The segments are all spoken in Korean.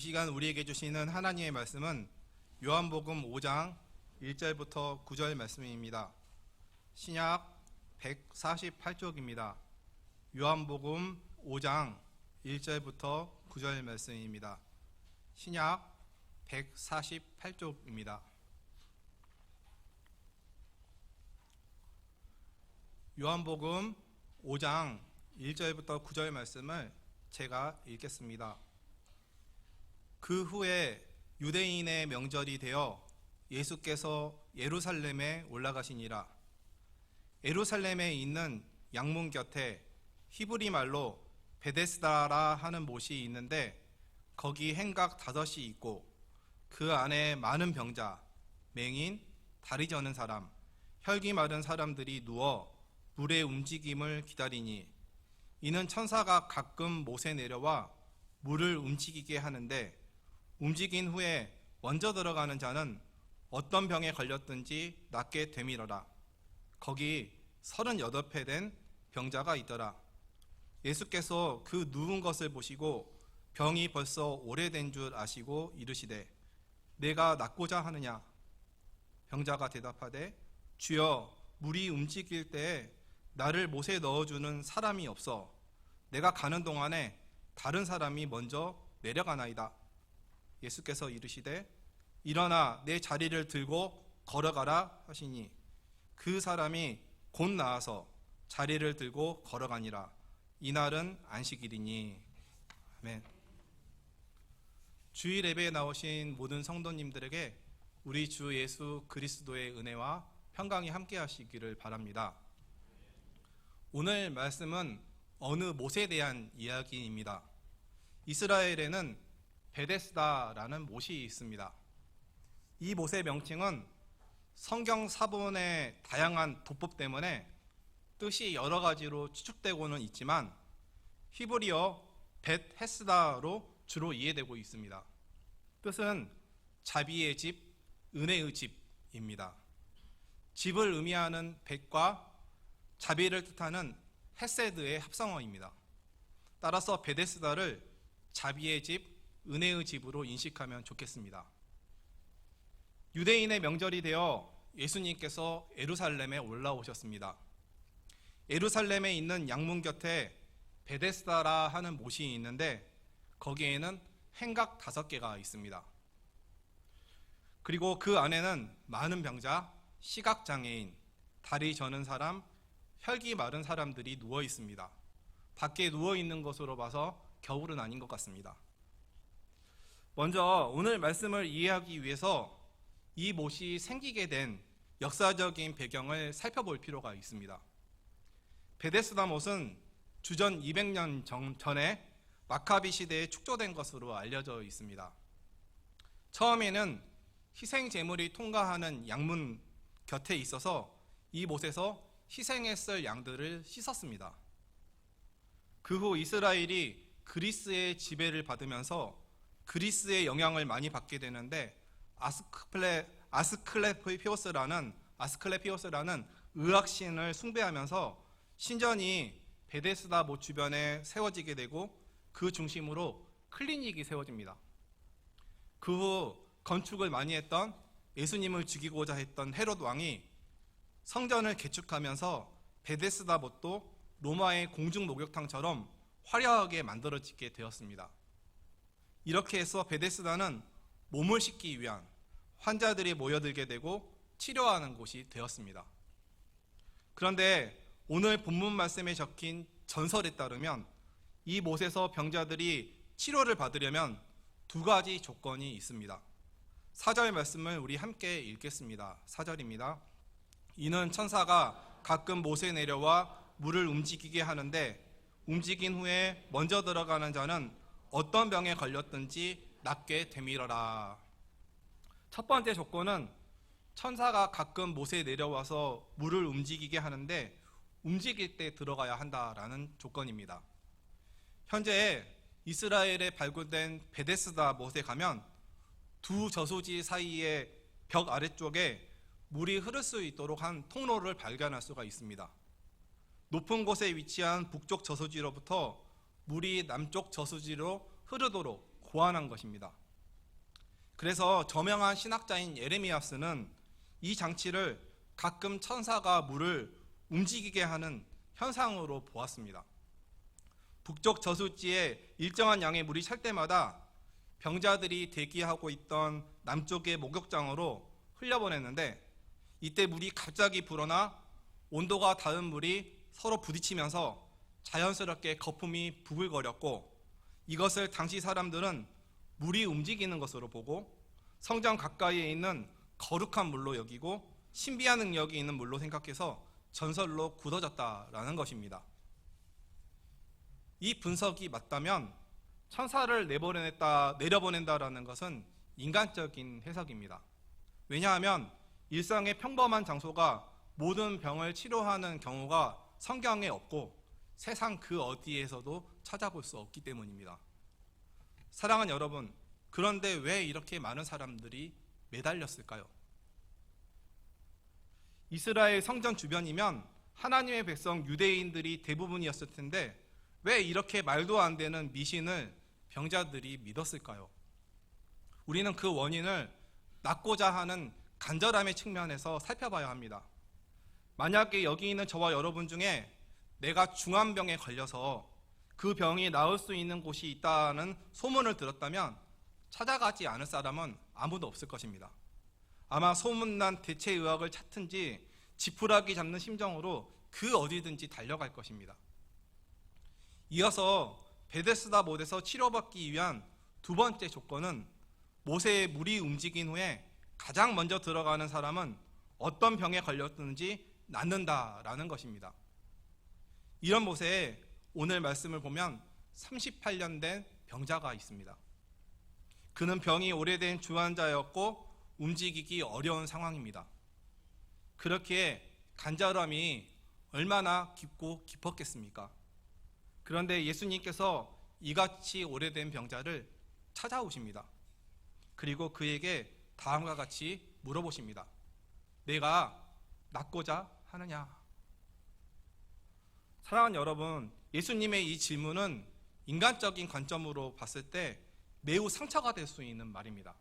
시간 우리에게 주시는 하나님의 말씀은 요한복음 5장 1절부터 9절 말씀입니다. 신약 148쪽입니다. 요한복음 5장 1절부터 9절 말씀입니다. 신약 148쪽입니다. 요한복음 5장 1절부터 9절 말씀을 제가 읽겠습니다. 그 후에 유대인의 명절이 되어 예수께서 예루살렘에 올라가시니라. 예루살렘에 있는 양문 곁에 히브리 말로 베데스다라 하는 못이 있는데 거기 행각 5이 있고 그 안에 많은 병자, 맹인, 다리 저는 사람, 혈기 마른 사람들이 누워 물의 움직임을 기다리니 이는 천사가 가끔 못에 내려와 물을 움직이게 하는데 움직인 후에 먼저 들어가는 자는 어떤 병에 걸렸든지 낫게 되밀어라. 거기 38회 된 병자가 있더라. 예수께서 그 누운 것을 보시고 병이 벌써 오래된 줄 아시고 이르시되 내가 낫고자 하느냐? 병자가 대답하되 주여, 물이 움직일 때에 나를 못에 넣어주는 사람이 없어 내가 가는 동안에 다른 사람이 먼저 내려가나이다. 예수께서 이르시되 일어나 내 자리를 들고 걸어가라 하시니 그 사람이 곧 나아서 자리를 들고 걸어가니라. 이날은 안식일이니. 아멘. 주일 예배에 나오신 모든 성도님들에게 우리 주 예수 그리스도의 은혜와 평강이 함께 하시기를 바랍니다. 오늘 말씀은 어느 못에 대한 이야기입니다. 이스라엘에는 베데스다라는 못이 있습니다. 이 못의 명칭은 성경 사본의 다양한 도법 때문에 뜻이 여러 가지로 추측되고는 있지만 히브리어 벳헤스다로 주로 이해되고 있습니다. 뜻은 자비의 집, 은혜의 집입니다. 집을 의미하는 벳과 자비를 뜻하는 헤세드의 합성어입니다. 따라서 베데스다를 자비의 집, 은혜의 집으로 인식하면 좋겠습니다. 유대인의 명절이 되어 예수님께서 예루살렘에 올라오셨습니다. 예루살렘에 있는 양문 곁에 베데스다라 하는 못이 있는데 거기에는 행각 5개가 있습니다. 그리고 그 안에는 많은 병자, 시각장애인, 다리 저는 사람, 혈기 마른 사람들이 누워 있습니다. 밖에 누워 있는 것으로 봐서 겨울은 아닌 것 같습니다. 먼저 오늘 말씀을 이해하기 위해서 이 못이 생기게 된 역사적인 배경을 살펴볼 필요가 있습니다. 베데스다 못은 주전 200년 전에 마카비 시대에 축조된 것으로 알려져 있습니다. 처음에는 희생 제물이 통과하는 양문 곁에 있어서 이 못에서 희생했을 양들을 씻었습니다. 그 후 이스라엘이 그리스의 지배를 받으면서 그리스의 영향을 많이 받게 되는데 아스클레피오스라는 의학신을 숭배하면서 신전이 베데스다 못 주변에 세워지게 되고 그 중심으로 클리닉이 세워집니다. 그 후 건축을 많이 했던 예수님을 죽이고자 했던 헤롯 왕이 성전을 개축하면서 베데스다 못도 로마의 공중 목욕탕처럼 화려하게 만들어지게 되었습니다. 이렇게 해서 베데스다는 몸을 씻기 위한 환자들이 모여들게 되고 치료하는 곳이 되었습니다. 그런데 오늘 본문 말씀에 적힌 전설에 따르면 이 못에서 병자들이 치료를 받으려면 2가지 조건이 있습니다. 4절 말씀을 우리 함께 읽겠습니다. 4절입니다. 이는 천사가 가끔 못에 내려와 물을 움직이게 하는데 움직인 후에 먼저 들어가는 자는 어떤 병에 걸렸든지 낫게 되밀어라. 첫 번째 조건은 천사가 가끔 못에 내려와서 물을 움직이게 하는데 움직일 때 들어가야 한다라는 조건입니다. 현재 이스라엘에 발굴된 베데스다 못에 가면 두 저수지 사이의 벽 아래쪽에 물이 흐를 수 있도록 한 통로를 발견할 수가 있습니다. 높은 곳에 위치한 북쪽 저수지로부터 물이 남쪽 저수지로 흐르도록 고안한 것입니다. 그래서 저명한 신학자인 예레미야스는 이 장치를 가끔 천사가 물을 움직이게 하는 현상으로 보았습니다. 북쪽 저수지에 일정한 양의 물이 찰 때마다 병자들이 대기하고 있던 남쪽의 목욕장으로 흘려보냈는데, 이때 물이 갑자기 불어나 온도가 닿은 물이 서로 부딪히면서 자연스럽게 거품이 부글거렸고, 이것을 당시 사람들은 물이 움직이는 것으로 보고 성전 가까이에 있는 거룩한 물로 여기고 신비한 능력이 있는 물로 생각해서 전설로 굳어졌다라는 것입니다. 이 분석이 맞다면 천사를 내려보낸다라는 것은 인간적인 해석입니다. 왜냐하면 일상의 평범한 장소가 모든 병을 치료하는 경우가 성경에 없고 세상 그 어디에서도 찾아볼 수 없기 때문입니다. 사랑하는 여러분, 그런데 왜 이렇게 많은 사람들이 매달렸을까요? 이스라엘 성전 주변이면 하나님의 백성 유대인들이 대부분이었을 텐데 왜 이렇게 말도 안 되는 미신을 병자들이 믿었을까요? 우리는 그 원인을 낫고자 하는 간절함의 측면에서 살펴봐야 합니다. 만약에 여기 있는 저와 여러분 중에 내가 중환병에 걸려서 그 병이 나을 수 있는 곳이 있다는 소문을 들었다면 찾아가지 않을 사람은 아무도 없을 것입니다. 아마 소문난 대체의학을 찾든지 지푸라기 잡는 심정으로 그 어디든지 달려갈 것입니다. 이어서 베데스다 못에서 치료받기 위한 두 번째 조건은 못에 물이 움직인 후에 가장 먼저 들어가는 사람은 어떤 병에 걸렸든지 낫는다라는 것입니다. 이런 못에 오늘 말씀을 보면 38년 된 병자가 있습니다. 그는 병이 오래된 주환자였고 움직이기 어려운 상황입니다. 그렇기에 간절함이 얼마나 깊고 깊었겠습니까? 그런데 예수님께서 이같이 오래된 병자를 찾아오십니다. 그리고 그에게 다음과 같이 물어보십니다. 내가 낫고자 하느냐? 사랑하는 여러분, 예수님의 이 질문은 인간적인 관점으로 봤을 때 매우 상처가 될 수 있는 말입니다.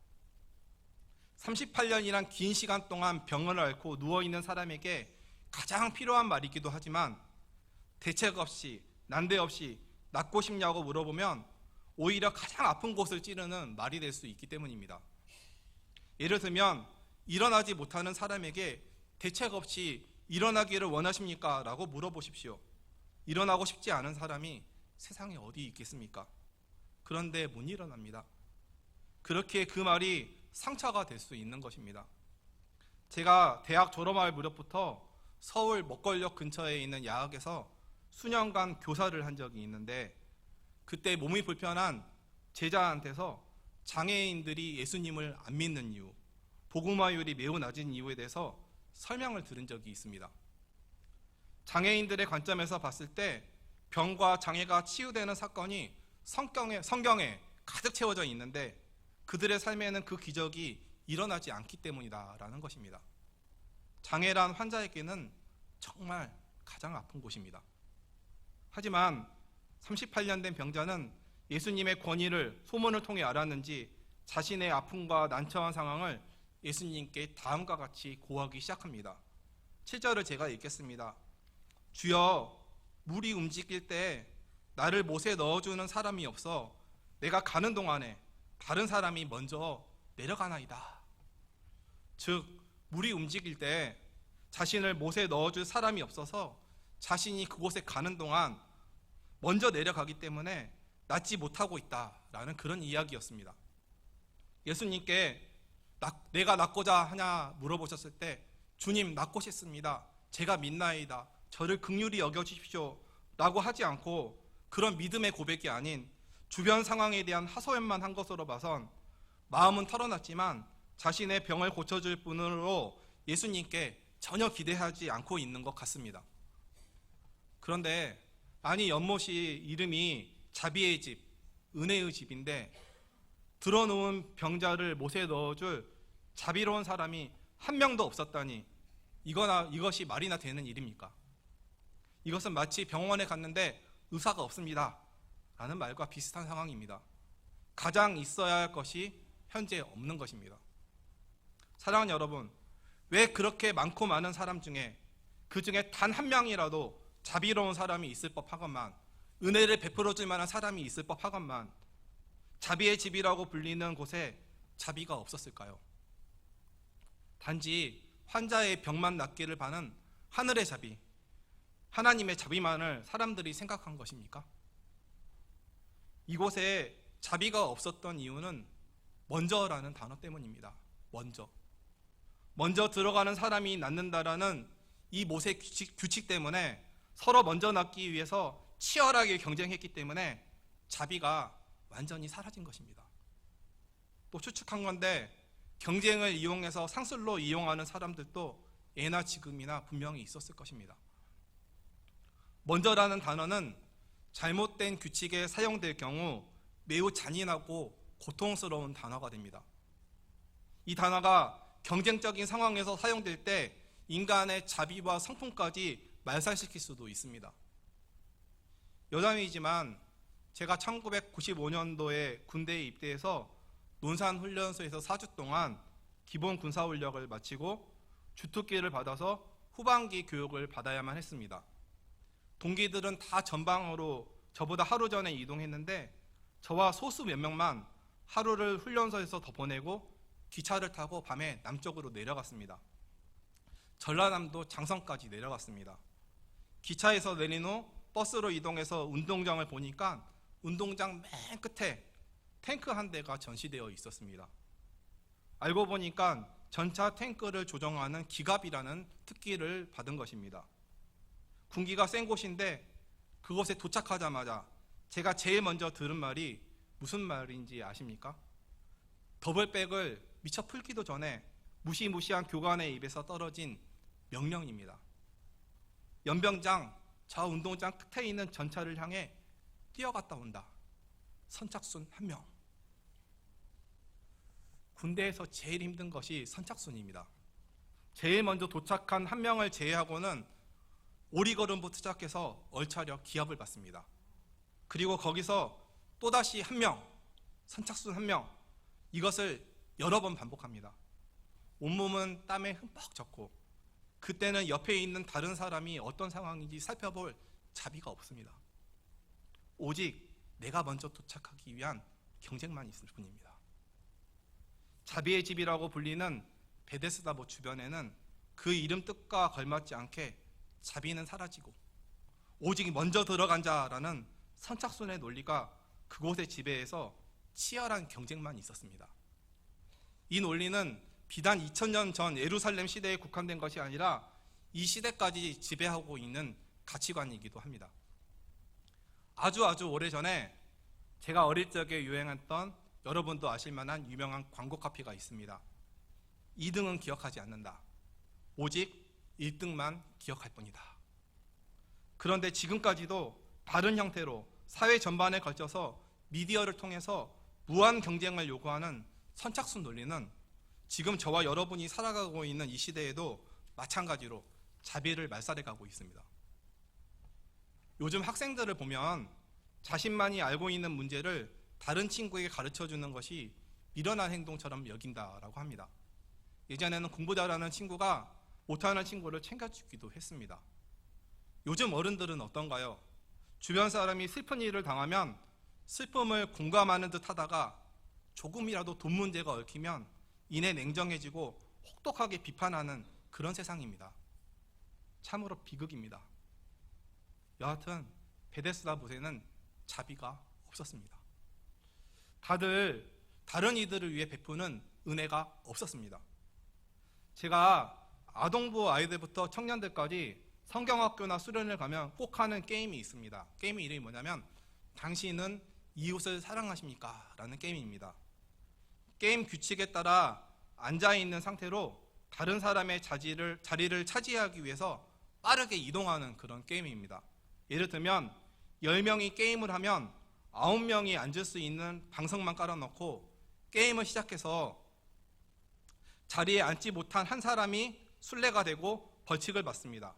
38년이란 긴 시간 동안 병을 앓고 누워있는 사람에게 가장 필요한 말이기도 하지만 대책 없이 난데없이 낫고 싶냐고 물어보면 오히려 가장 아픈 곳을 찌르는 말이 될 수 있기 때문입니다. 예를 들면 일어나지 못하는 사람에게 대책 없이 일어나기를 원하십니까? 라고 물어보십시오. 일어나고 싶지 않은 사람이 세상에 어디 있겠습니까? 그런데 못 일어납니다. 그렇게 그 말이 상처가 될 수 있는 것입니다. 제가 대학 졸업할 무렵부터 서울 먹거리역 근처에 있는 야학에서 수년간 교사를 한 적이 있는데, 그때 몸이 불편한 제자한테서 장애인들이 예수님을 안 믿는 이유, 복음화율이 매우 낮은 이유에 대해서 설명을 들은 적이 있습니다. 장애인들의 관점에서 봤을 때 병과 장애가 치유되는 사건이 성경에 가득 채워져 있는데 그들의 삶에는 그 기적이 일어나지 않기 때문이다라는 것입니다. 장애란 환자에게는 정말 가장 아픈 곳입니다. 하지만 38년 된 병자는 예수님의 권위를 소문을 통해 알았는지 자신의 아픔과 난처한 상황을 예수님께 다음과 같이 고하기 시작합니다. 7절을 제가 읽겠습니다. 주여, 물이 움직일 때 나를 못에 넣어주는 사람이 없어 내가 가는 동안에 다른 사람이 먼저 내려가나이다. 즉, 물이 움직일 때 자신을 못에 넣어줄 사람이 없어서 자신이 그곳에 가는 동안 먼저 내려가기 때문에 낫지 못하고 있다라는 그런 이야기였습니다. 예수님께 내가 낫고자 하냐 물어보셨을 때 주님, 낫고 싶습니다. 제가 믿나이다. 저를 긍휼히 여겨주십시오 라고 하지 않고 그런 믿음의 고백이 아닌 주변 상황에 대한 하소연만 한 것으로 봐선 마음은 털어놨지만 자신의 병을 고쳐줄 분으로 예수님께 전혀 기대하지 않고 있는 것 같습니다. 그런데 아니, 연못이 이름이 자비의 집, 은혜의 집인데 들어놓은 병자를 못에 넣어줄 자비로운 사람이 한 명도 없었다니 이것이 말이나 되는 일입니까? 이것은 마치 병원에 갔는데 의사가 없습니다 라는 말과 비슷한 상황입니다. 가장 있어야 할 것이 현재 없는 것입니다. 사랑하는 여러분, 왜 그렇게 많고 많은 사람 중에 그 중에 단 한 명이라도 자비로운 사람이 있을 법하건만, 은혜를 베풀어 줄 만한 사람이 있을 법하건만, 자비의 집이라고 불리는 곳에 자비가 없었을까요? 단지 환자의 병만 낫기를 바라는 하늘의 자비, 하나님의 자비만을 사람들이 생각한 것입니까? 이곳에 자비가 없었던 이유는 먼저라는 단어 때문입니다. 먼저 들어가는 사람이 낫는다라는 이 모세 규칙 때문에 서로 먼저 낫기 위해서 치열하게 경쟁했기 때문에 자비가 완전히 사라진 것입니다. 또 추측한 건데, 경쟁을 이용해서 상술로 이용하는 사람들도 예나 지금이나 분명히 있었을 것입니다. 먼저라는 단어는 잘못된 규칙에 사용될 경우 매우 잔인하고 고통스러운 단어가 됩니다. 이 단어가 경쟁적인 상황에서 사용될 때 인간의 자비와 성품까지 말살시킬 수도 있습니다. 여담이지만 제가 1995년도에 군대에 입대해서 논산훈련소에서 4주 동안 기본 군사훈련을 마치고 주특기를 받아서 후반기 교육을 받아야만 했습니다. 동기들은 다 전방으로 저보다 하루 전에 이동했는데, 저와 소수 몇 명만 하루를 훈련소에서 더 보내고 기차를 타고 밤에 남쪽으로 내려갔습니다. 전라남도 장성까지 내려갔습니다. 기차에서 내린 후 버스로 이동해서 운동장을 보니까 운동장 맨 끝에 탱크 한 대가 전시되어 있었습니다. 알고 보니까 전차 탱크를 조정하는 기갑이라는 특기를 받은 것입니다. 군기가 센 곳인데 그곳에 도착하자마자 제가 제일 먼저 들은 말이 무슨 말인지 아십니까? 더블백을 미처 풀기도 전에 무시무시한 교관의 입에서 떨어진 명령입니다. 연병장, 저 운동장 끝에 있는 전차를 향해 뛰어갔다 온다. 선착순 1명. 군대에서 제일 힘든 것이 선착순입니다. 제일 먼저 도착한 1명을 제외하고는 오리걸음부터 시작해서 얼차려 기합을 받습니다. 그리고 거기서 또다시 1명, 선착순 1명, 이것을 여러 번 반복합니다. 온몸은 땀에 흠뻑 젖고 그때는 옆에 있는 다른 사람이 어떤 상황인지 살펴볼 자비가 없습니다. 오직 내가 먼저 도착하기 위한 경쟁만 있을 뿐입니다. 자비의 집이라고 불리는 베데스다 못 주변에는 그 이름 뜻과 걸맞지 않게 자비는 사라지고 오직 먼저 들어간 자라는 선착순의 논리가 그곳의 지배에서 치열한 경쟁만 있었습니다. 이 논리는 비단 2000년 전 예루살렘 시대에 국한된 것이 아니라 이 시대까지 지배하고 있는 가치관이기도 합니다. 아주 오래전에 제가 어릴 적에 유행했던, 여러분도 아실 만한 유명한 광고 카피가 있습니다. 2등은 기억하지 않는다. 오직 1등만 기억할 뿐이다. 그런데 지금까지도 다른 형태로 사회 전반에 걸쳐서 미디어를 통해서 무한 경쟁을 요구하는 선착순 논리는 지금 저와 여러분이 살아가고 있는 이 시대에도 마찬가지로 자비를 말살해가고 있습니다. 요즘 학생들을 보면 자신만이 알고 있는 문제를 다른 친구에게 가르쳐주는 것이 미련한 행동처럼 여긴다라고 합니다. 예전에는 공부 잘하는 친구가 못하는 친구를 챙겨주기도 했습니다. 요즘 어른들은 어떤가요? 주변 사람이 슬픈 일을 당하면 슬픔을 공감하는 듯 하다가 조금이라도 돈 문제가 얽히면 이내 냉정해지고 혹독하게 비판하는 그런 세상입니다. 참으로 비극입니다. 여하튼 베데스다 못에는 자비가 없었습니다. 다들 다른 이들을 위해 베푸는 은혜가 없었습니다. 제가 아동부 아이들부터 청년들까지 성경학교나 수련을 가면 꼭 하는 게임이 있습니다. 게임의 이름이 뭐냐면 당신은 이웃을 사랑하십니까? 라는 게임입니다. 게임 규칙에 따라 앉아있는 상태로 다른 사람의 자리를 차지하기 위해서 빠르게 이동하는 그런 게임입니다. 예를 들면 10명이 게임을 하면 9명이 앉을 수 있는 방석만 깔아놓고 게임을 시작해서 자리에 앉지 못한 한 사람이 술래가 되고 벌칙을 받습니다.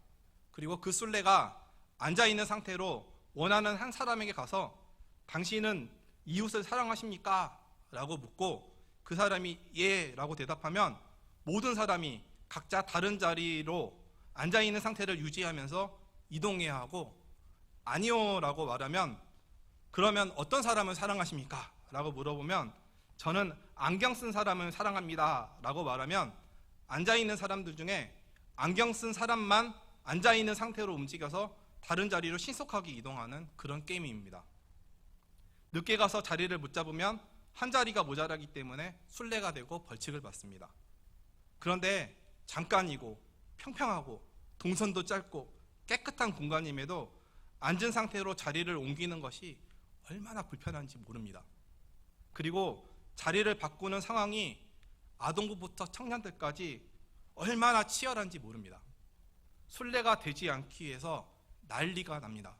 그리고 그 술래가 앉아있는 상태로 원하는 한 사람에게 가서 당신은 이웃을 사랑하십니까? 라고 묻고 그 사람이 예 라고 대답하면 모든 사람이 각자 다른 자리로 앉아있는 상태를 유지하면서 이동해야 하고 아니요 라고 말하면 그러면 어떤 사람을 사랑하십니까? 라고 물어보면 저는 안경 쓴 사람을 사랑합니다 라고 말하면 앉아있는 사람들 중에 안경 쓴 사람만 앉아있는 상태로 움직여서 다른 자리로 신속하게 이동하는 그런 게임입니다. 늦게 가서 자리를 못 잡으면 한 자리가 모자라기 때문에 술래가 되고 벌칙을 받습니다. 그런데 잠깐이고 평평하고 동선도 짧고 깨끗한 공간임에도 앉은 상태로 자리를 옮기는 것이 얼마나 불편한지 모릅니다. 그리고 자리를 바꾸는 상황이 아동부부터 청년들까지 얼마나 치열한지 모릅니다. 술래가 되지 않기 위해서 난리가 납니다.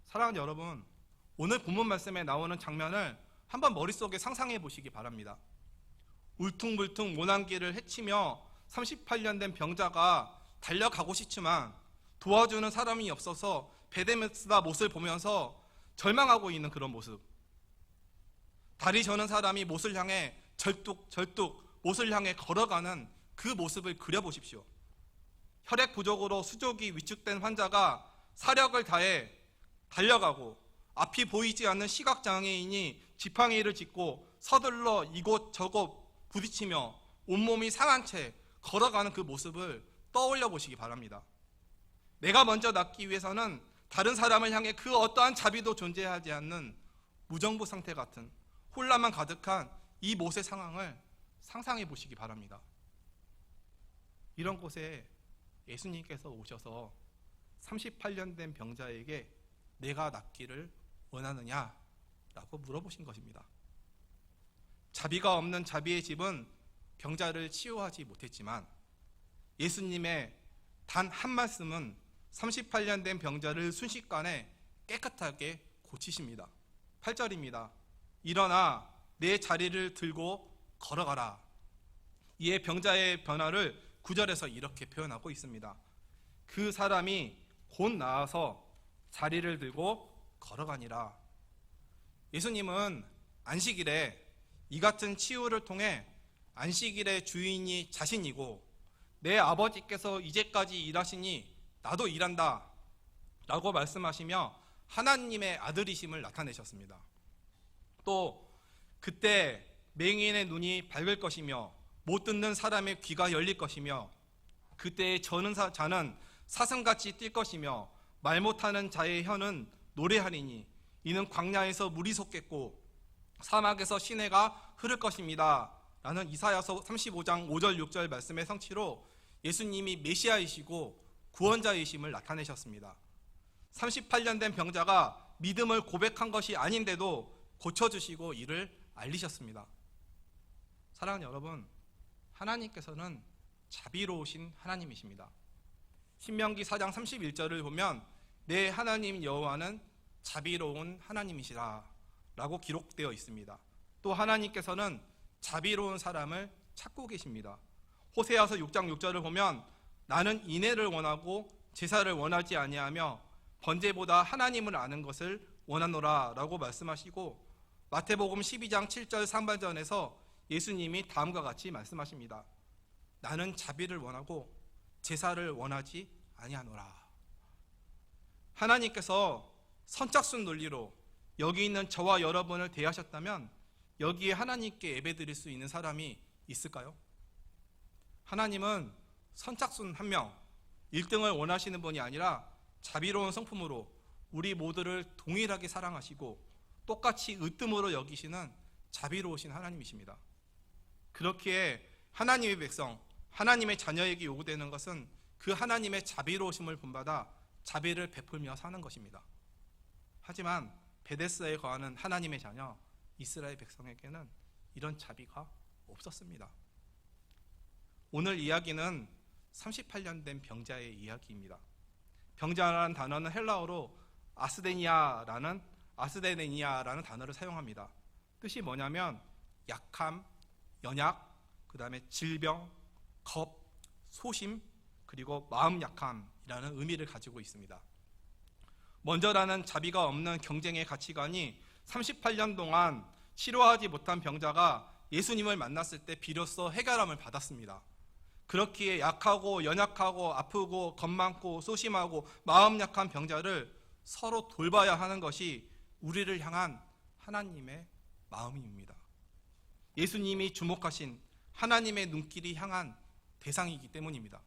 사랑하는 여러분, 오늘 본문 말씀에 나오는 장면을 한번 머릿속에 상상해 보시기 바랍니다. 울퉁불퉁 모난기를 헤치며 38년 된 병자가 달려가고 싶지만 도와주는 사람이 없어서 베데스다 못을 보면서 절망하고 있는 그런 모습. 다리 저는 사람이 못을 향해 절뚝 못을 향해 걸어가는 그 모습을 그려보십시오. 혈액 부족으로 수족이 위축된 환자가 사력을 다해 달려가고 앞이 보이지 않는 시각장애인이 지팡이를 짚고 서둘러 이곳 저곳 부딪히며 온몸이 상한 채 걸어가는 그 모습을 떠올려 보시기 바랍니다. 내가 먼저 낫기 위해서는 다른 사람을 향해 그 어떠한 자비도 존재하지 않는 무정부 상태 같은 혼란만 가득한 이 못의 상황을 상상해 보시기 바랍니다. 이런 곳에 예수님께서 오셔서 38년 된 병자에게 내가 낫기를 원하느냐라고 물어보신 것입니다. 자비가 없는 자비의 집은 병자를 치유하지 못했지만 예수님의 단 한 말씀은 38년 된 병자를 순식간에 깨끗하게 고치십니다. 8절입니다. 일어나 내 자리를 들고 걸어가라. 이에 병자의 변화를 9절에서 이렇게 표현하고 있습니다. 그 사람이 곧 나아서 자리를 들고 걸어가니라. 예수님은 안식일에 이 같은 치유를 통해 안식일의 주인이 자신이고 내 아버지께서 이제까지 일하시니 나도 일한다 라고 말씀하시며 하나님의 아들이심을 나타내셨습니다. 또 그때 맹인의 눈이 밝을 것이며 못 듣는 사람의 귀가 열릴 것이며 그때의 저는 자는 사슴같이 뛸 것이며 말 못하는 자의 혀는 노래하리니 이는 광야에서 물이 솟겠고 사막에서 시내가 흐를 것입니다 라는 이사야서 35장 5절 6절 말씀의 성취로 예수님이 메시아이시고 구원자이심을 나타내셨습니다. 38년 된 병자가 믿음을 고백한 것이 아닌데도 고쳐주시고 이를 알리셨습니다. 사랑하는 여러분, 하나님께서는 자비로우신 하나님이십니다. 신명기 4장 31절을 보면 내 하나님 여호와는 자비로운 하나님이시라 라고 기록되어 있습니다. 또 하나님께서는 자비로운 사람을 찾고 계십니다. 호세아서 6장 6절을 보면 나는 인애를 원하고 제사를 원하지 아니하며 번제보다 하나님을 아는 것을 원하노라 라고 말씀하시고 마태복음 12장 7절 상반전에서 예수님이 다음과 같이 말씀하십니다. 나는 자비를 원하고 제사를 원하지 아니하노라. 하나님께서 선착순 논리로 여기 있는 저와 여러분을 대하셨다면 여기에 하나님께 예배드릴 수 있는 사람이 있을까요? 하나님은 선착순 한 명, 1등을 원하시는 분이 아니라 자비로운 성품으로 우리 모두를 동일하게 사랑하시고 똑같이 으뜸으로 여기시는 자비로우신 하나님이십니다. 그렇기에 하나님의 백성, 하나님의 자녀에게 요구되는 것은 그 하나님의 자비로우심을 본받아 자비를 베풀며 사는 것입니다. 하지만 베데스다에 거하는 하나님의 자녀 이스라엘 백성에게는 이런 자비가 없었습니다. 오늘 이야기는 38년 된 병자의 이야기입니다. 병자라는 단어는 헬라어로 아스데니아라는 단어를 사용합니다. 뜻이 뭐냐면 약함, 연약, 그 다음에 질병, 겁, 소심, 그리고 마음 약함이라는 의미를 가지고 있습니다. 먼저라는 자비가 없는 경쟁의 가치관이 38년 동안 치료하지 못한 병자가 예수님을 만났을 때 비로소 해결함을 받았습니다. 그렇기에 약하고 연약하고 아프고 겁 많고 소심하고 마음 약한 병자를 서로 돌봐야 하는 것이 우리를 향한 하나님의 마음입니다. 예수님이 주목하신 하나님의 눈길이 향한 대상이기 때문입니다.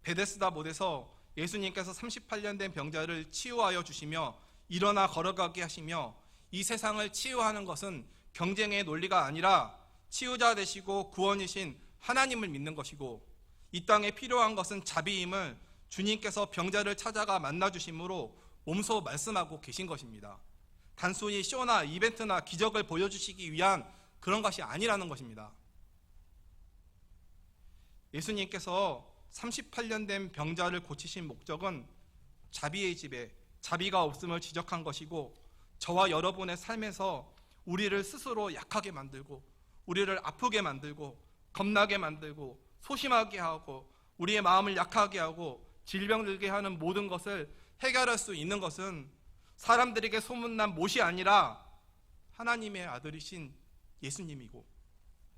베데스다 못에서 예수님께서 38년 된 병자를 치유하여 주시며 일어나 걸어가게 하시며 이 세상을 치유하는 것은 경쟁의 논리가 아니라 치유자 되시고 구원이신 하나님을 믿는 것이고, 이 땅에 필요한 것은 자비임을 주님께서 병자를 찾아가 만나주심으로 몸소 말씀하고 계신 것입니다. 단순히 쇼나 이벤트나 기적을 보여주시기 위한 그런 것이 아니라는 것입니다. 예수님께서 38년 된 병자를 고치신 목적은 자비의 집에 자비가 없음을 지적한 것이고, 저와 여러분의 삶에서 우리를 스스로 약하게 만들고 우리를 아프게 만들고 겁나게 만들고 소심하게 하고 우리의 마음을 약하게 하고 질병 들게 하는 모든 것을 해결할 수 있는 것은 사람들에게 소문난 못이 아니라 하나님의 아들이신 예수님이고,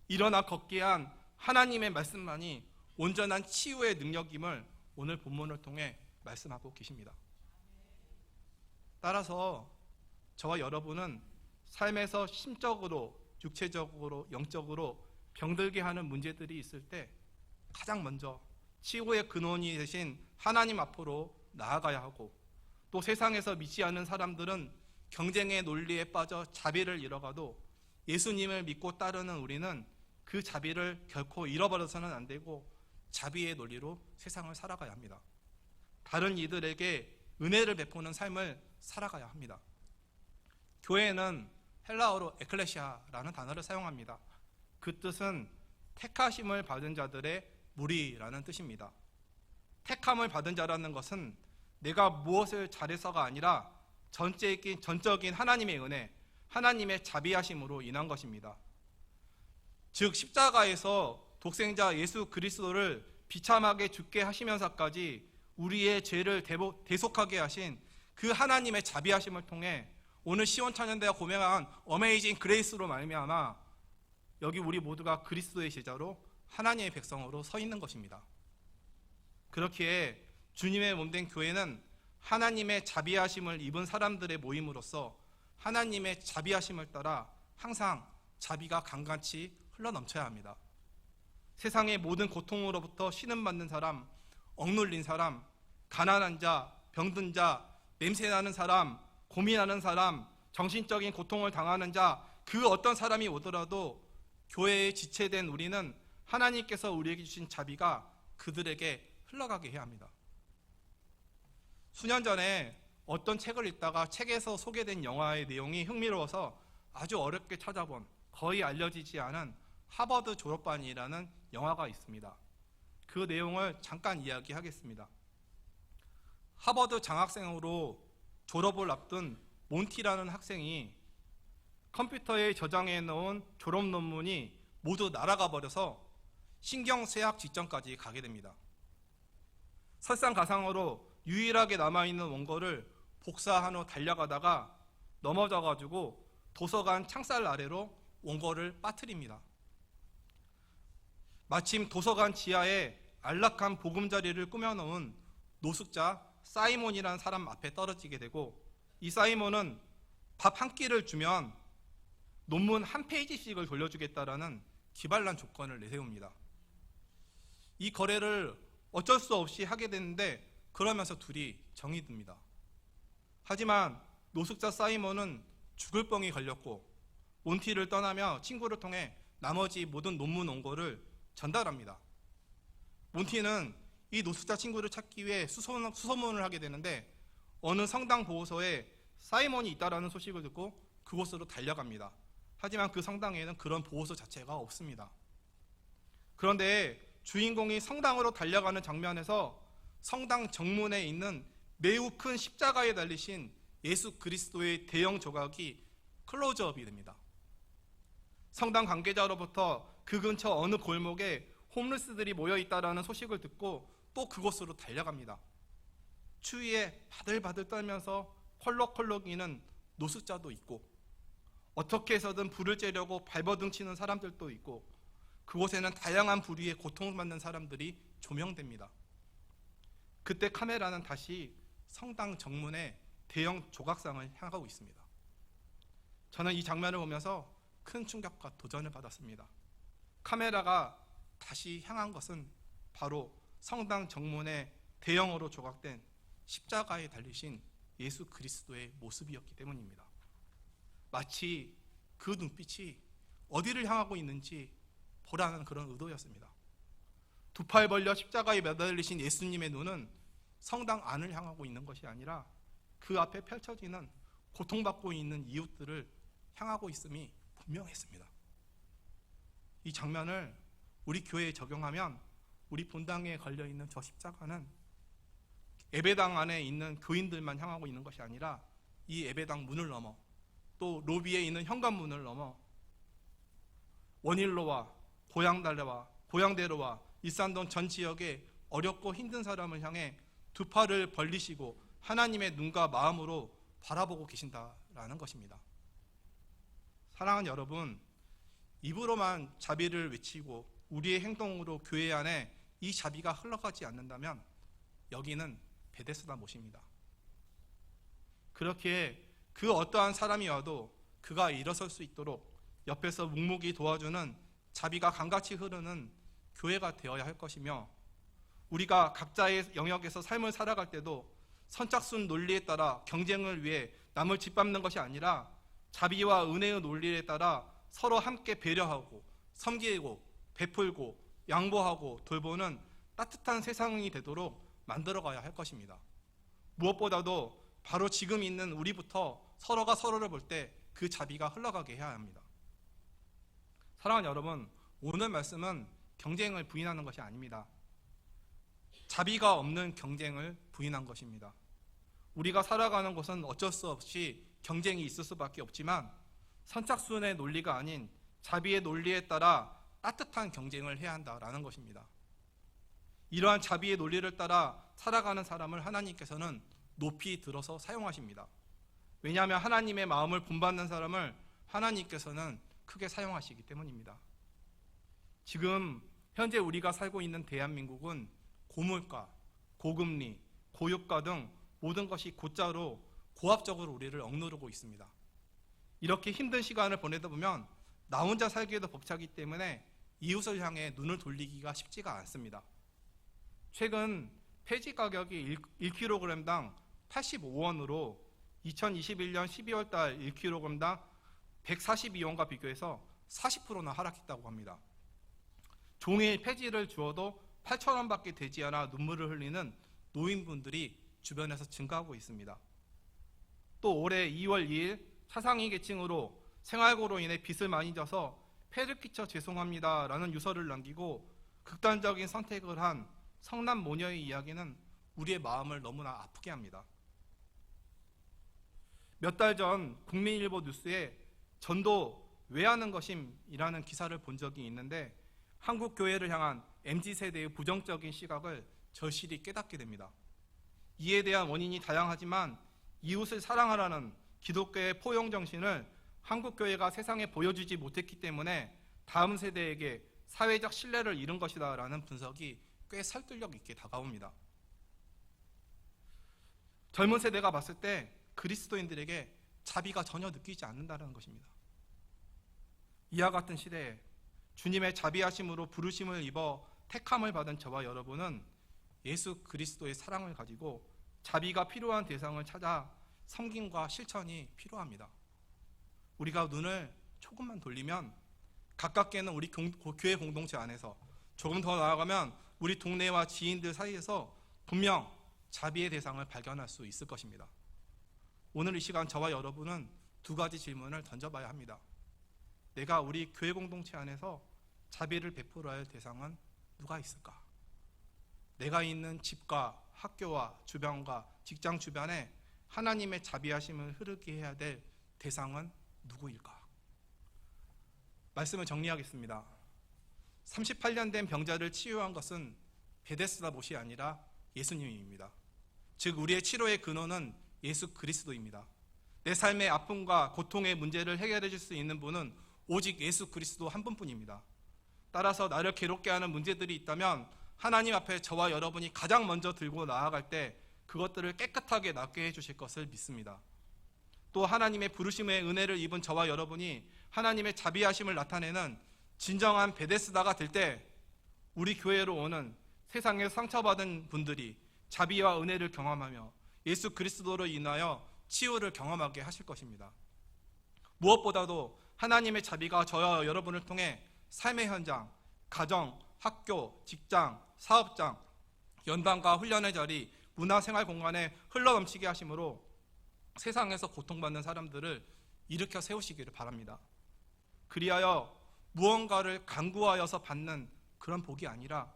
일어나 걷게 한 하나님의 말씀만이 온전한 치유의 능력임을 오늘 본문을 통해 말씀하고 계십니다. 따라서 저와 여러분은 삶에서 심적으로, 육체적으로, 영적으로 병들게 하는 문제들이 있을 때 가장 먼저 치유의 근원이 되신 하나님 앞으로 나아가야 하고, 또 세상에서 믿지 않는 사람들은 경쟁의 논리에 빠져 자비를 잃어가도 예수님을 믿고 따르는 우리는 그 자비를 결코 잃어버려서는 안 되고 자비의 논리로 세상을 살아가야 합니다. 다른 이들에게 은혜를 베푸는 삶을 살아가야 합니다. 교회는 헬라어로 에클레시아라는 단어를 사용합니다. 그 뜻은 택하심을 받은 자들의 무리라는 뜻입니다. 택함을 받은 자라는 것은 내가 무엇을 잘해서가 아니라 전적인 하나님의 은혜, 하나님의 자비하심으로 인한 것입니다. 즉 십자가에서 독생자 예수 그리스도를 비참하게 죽게 하시면서까지 우리의 죄를 대속하게 하신 그 하나님의 자비하심을 통해 오늘 시온찬양대가 고명한 어메이징 그레이스로 말미암아 여기 우리 모두가 그리스도의 제자로 하나님의 백성으로 서 있는 것입니다. 그렇기에 주님의 몸된 교회는 하나님의 자비하심을 입은 사람들의 모임으로서 하나님의 자비하심을 따라 항상 자비가 강같이 흘러넘쳐야 합니다. 세상의 모든 고통으로부터 신음받는 사람, 억눌린 사람, 가난한 자, 병든 자, 냄새나는 사람, 고민하는 사람, 정신적인 고통을 당하는 자, 그 어떤 사람이 오더라도 교회에 지체된 우리는 하나님께서 우리에게 주신 자비가 그들에게 흘러가게 해야 합니다. 수년 전에 어떤 책을 읽다가 책에서 소개된 영화의 내용이 흥미로워서 아주 어렵게 찾아본, 거의 알려지지 않은 하버드 졸업반이라는 영화가 있습니다. 그 내용을 잠깐 이야기하겠습니다. 하버드 장학생으로 졸업을 앞둔 몬티라는 학생이 컴퓨터에 저장해 놓은 졸업 논문이 모두 날아가 버려서 신경쇠약 직전까지 가게 됩니다. 설상가상으로 유일하게 남아있는 원고를 복사한 후 달려가다가 넘어져가지고 도서관 창살 아래로 원고를 빠뜨립니다. 마침 도서관 지하에 안락한 보금자리를 꾸며놓은 노숙자 사이몬이라는 사람 앞에 떨어지게 되고, 이 사이몬은 밥 한 끼를 주면 논문 한 페이지씩을 돌려주겠다라는 기발난 조건을 내세웁니다. 이 거래를 어쩔 수 없이 하게 되는데 그러면서 둘이 정이 듭니다. 하지만 노숙자 사이먼은 죽을 병이 걸렸고 몬티를 떠나며 친구를 통해 나머지 모든 논문 원고를 전달합니다. 몬티는 이 노숙자 친구를 찾기 위해 수소문을 하게 되는데 어느 성당 보호소에 사이먼이 있다라는 소식을 듣고 그곳으로 달려갑니다. 하지만 그 성당에는 그런 보호소 자체가 없습니다. 그런데 주인공이 성당으로 달려가는 장면에서 성당 정문에 있는 매우 큰 십자가에 달리신 예수 그리스도의 대형 조각이 클로즈업이 됩니다. 성당 관계자로부터 그 근처 어느 골목에 홈리스들이 모여있다라는 소식을 듣고 또 그곳으로 달려갑니다. 추위에 바들바들 떨면서 펄럭펄럭이는 노숙자도 있고 어떻게 해서든 불을 쬐려고 발버둥 치는 사람들도 있고 그곳에는 다양한 부류의 고통받는 사람들이 조명됩니다. 그때 카메라는 다시 성당 정문에 대형 조각상을 향하고 있습니다. 저는 이 장면을 보면서 큰 충격과 도전을 받았습니다. 카메라가 다시 향한 것은 바로 성당 정문에 대형으로 조각된 십자가에 달리신 예수 그리스도의 모습이었기 때문입니다. 마치 그 눈빛이 어디를 향하고 있는지 보라는 그런 의도였습니다. 두 팔 벌려 십자가에 매달리신 예수님의 눈은 성당 안을 향하고 있는 것이 아니라 그 앞에 펼쳐지는 고통받고 있는 이웃들을 향하고 있음이 분명했습니다. 이 장면을 우리 교회에 적용하면 우리 본당에 걸려있는 저 십자가는 예배당 안에 있는 교인들만 향하고 있는 것이 아니라 이 예배당 문을 넘어 또 로비에 있는 현관문을 넘어 원일로와 고양대로와 일산동 전 지역의 어렵고 힘든 사람을 향해 두 팔을 벌리시고 하나님의 눈과 마음으로 바라보고 계신다라는 것입니다. 사랑하는 여러분, 입으로만 자비를 외치고 우리의 행동으로 교회 안에 이 자비가 흘러가지 않는다면 여기는 베데스다 못입니다. 그렇게 그 어떠한 사람이 와도 그가 일어설 수 있도록 옆에서 묵묵히 도와주는 자비가 강같이 흐르는 교회가 되어야 할 것이며, 우리가 각자의 영역에서 삶을 살아갈 때도 선착순 논리에 따라 경쟁을 위해 남을 짓밟는 것이 아니라 자비와 은혜의 논리에 따라 서로 함께 배려하고 섬기고 베풀고 양보하고 돌보는 따뜻한 세상이 되도록 만들어가야 할 것입니다. 무엇보다도 바로 지금 있는 우리부터 서로가 서로를 볼 때 그 자비가 흘러가게 해야 합니다. 사랑하는 여러분, 오늘 말씀은 경쟁을 부인하는 것이 아닙니다. 자비가 없는 경쟁을 부인한 것입니다. 우리가 살아가는 곳은 어쩔 수 없이 경쟁이 있을 수밖에 없지만 선착순의 논리가 아닌 자비의 논리에 따라 따뜻한 경쟁을 해야 한다라는 것입니다. 이러한 자비의 논리를 따라 살아가는 사람을 하나님께서는 높이 들어서 사용하십니다. 왜냐하면 하나님의 마음을 본받는 사람을 하나님께서는 크게 사용하시기 때문입니다. 지금 현재 우리가 살고 있는 대한민국은 고물가, 고금리, 고유가 등 모든 것이 곧자로 고압적으로 우리를 억누르고 있습니다. 이렇게 힘든 시간을 보내다 보면 나 혼자 살기에도 벅차기 때문에 이웃을 향해 눈을 돌리기가 쉽지가 않습니다. 최근 폐지 가격이 1kg당 85원으로 2021년 12월 달 1kg당 142원과 비교해서 40%나 하락했다고 합니다. 종일 폐지를 주어도 8,000원밖에 되지 않아 눈물을 흘리는 노인분들이 주변에서 증가하고 있습니다. 또 올해 2월 2일 차상위 계층으로 생활고로 인해 빚을 많이 져서 폐를 끼쳐 죄송합니다 라는 유서를 남기고 극단적인 선택을 한 성남 모녀의 이야기는 우리의 마음을 너무나 아프게 합니다. 몇 달 전 국민일보 뉴스에 전도 왜 하는 것임이라는 기사를 본 적이 있는데 한국 교회를 향한 MZ세대의 부정적인 시각을 절실히 깨닫게 됩니다. 이에 대한 원인이 다양하지만 이웃을 사랑하라는 기독교의 포용 정신을 한국 교회가 세상에 보여주지 못했기 때문에 다음 세대에게 사회적 신뢰를 잃은 것이다 라는 분석이 꽤 설득력 있게 다가옵니다. 젊은 세대가 봤을 때 그리스도인들에게 자비가 전혀 느끼지 않는다는 것입니다. 이와 같은 시대에 주님의 자비하심으로 부르심을 입어 택함을 받은 저와 여러분은 예수 그리스도의 사랑을 가지고 자비가 필요한 대상을 찾아 섬김과 실천이 필요합니다. 우리가 눈을 조금만 돌리면 가깝게는 우리 교회 공동체 안에서, 조금 더 나아가면 우리 동네와 지인들 사이에서 분명 자비의 대상을 발견할 수 있을 것입니다. 오늘 이 시간 저와 여러분은 두 가지 질문을 던져봐야 합니다. 내가 우리 교회 공동체 안에서 자비를 베풀어야 할 대상은 누가 있을까? 내가 있는 집과 학교와 주변과 직장 주변에 하나님의 자비하심을 흐르게 해야 될 대상은 누구일까? 말씀을 정리하겠습니다. 38년 된 병자를 치유한 것은 베데스다 못이 아니라 예수님입니다. 즉 우리의 치료의 근원은 예수 그리스도입니다. 내 삶의 아픔과 고통의 문제를 해결해 줄 수 있는 분은 오직 예수 그리스도 한 분뿐입니다. 따라서 나를 괴롭게 하는 문제들이 있다면 하나님 앞에 저와 여러분이 가장 먼저 들고 나아갈 때 그것들을 깨끗하게 낫게 해주실 것을 믿습니다. 또 하나님의 부르심의 은혜를 입은 저와 여러분이 하나님의 자비하심을 나타내는 진정한 베데스다가 될 때 우리 교회로 오는 세상에 상처받은 분들이 자비와 은혜를 경험하며 예수 그리스도로 인하여 치유를 경험하게 하실 것입니다. 무엇보다도 하나님의 자비가 저와 여러분을 통해 삶의 현장, 가정, 학교, 직장, 사업장, 연단과 훈련의 자리, 문화생활 공간에 흘러넘치게 하심으로 세상에서 고통받는 사람들을 일으켜 세우시기를 바랍니다. 그리하여 무언가를 강구하여서 받는 그런 복이 아니라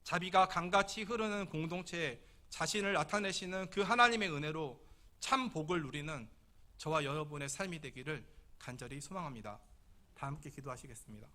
자비가 강같이 흐르는 공동체에 자신을 나타내시는 그 하나님의 은혜로 참 복을 누리는 저와 여러분의 삶이 되기를 간절히 소망합니다. 다 함께 기도하시겠습니다.